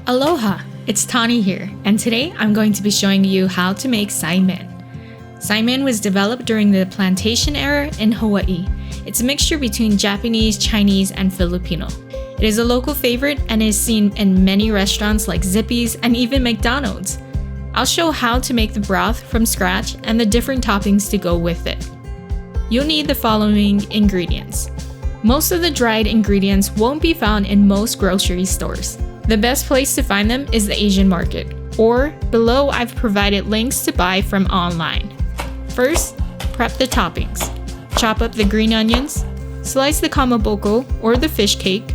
Aloha! It's Tani here, and today I'm going to be showing you how to make Saimin. Saimin was developed during the plantation era in Hawaii. It's a mixture between Japanese, Chinese, and Filipino. It is a local favorite and is seen in many restaurants like Zippy's and even McDonald's. I'll show how to make the broth from scratch and the different toppings to go with it. You'll need the following ingredients. Most of the dried ingredients won't be found in most grocery stores. The best place to find them is the Asian market, or below I've provided links to buy from online. First, prep the toppings. Chop up the green onions, slice the kamaboko or the fish cake.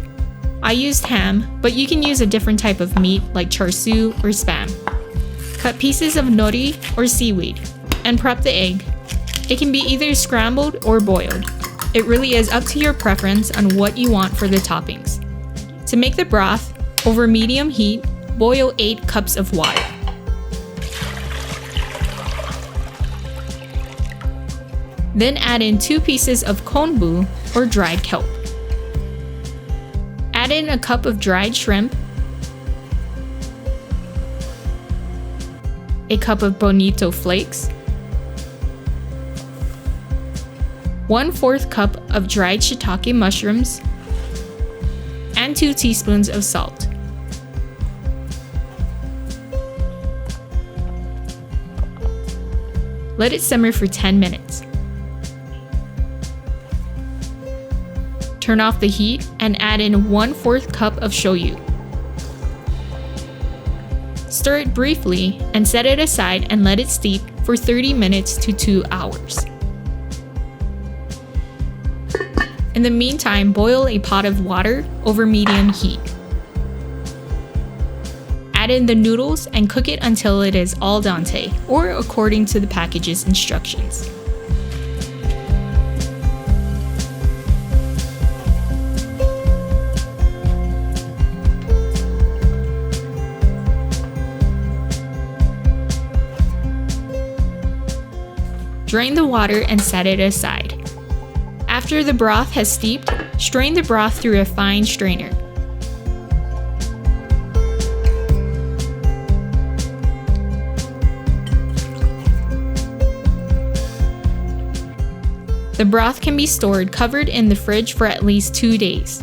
I used ham, but you can use a different type of meat like char siu or spam. Cut pieces of nori or seaweed, and prep the egg. It can be either scrambled or boiled. It really is up to your preference on what you want for the toppings. To make the broth, over medium heat, boil 8 cups of water. Then add in 2 pieces of konbu or dried kelp. Add in a cup of dried shrimp, a cup of Bonito flakes, 1/4 cup of dried shiitake mushrooms, and 2 teaspoons of salt. Let it simmer for 10 minutes. Turn off the heat and add in 1/4 cup of shoyu. Stir it briefly and set it aside and let it steep for 30 minutes to 2 hours. In the meantime, boil a pot of water over medium heat. Add in the noodles and cook it until it is al dente, or according to the package's instructions. Drain the water and set it aside. After the broth has steeped, strain the broth through a fine strainer. The broth can be stored covered in the fridge for at least 2 days.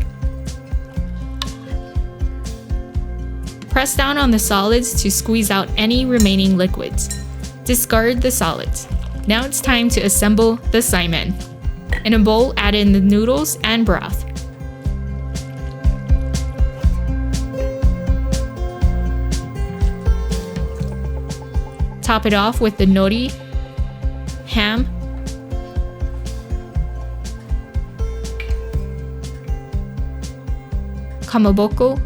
Press down on the solids to squeeze out any remaining liquids. Discard the solids. Now it's time to assemble the saimin. In a bowl, add in the noodles and broth. Top it off with the nori, ham, Kamaboko,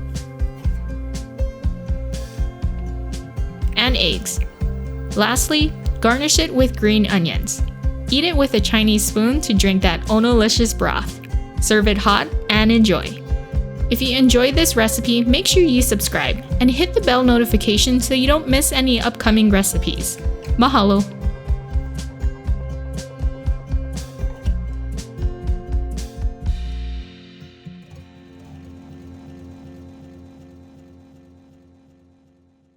and eggs. Lastly, garnish it with green onions. Eat it with a Chinese spoon to drink that onolicious broth. Serve it hot and enjoy. If you enjoyed this recipe, make sure you subscribe and hit the bell notification so you don't miss any upcoming recipes. Mahalo!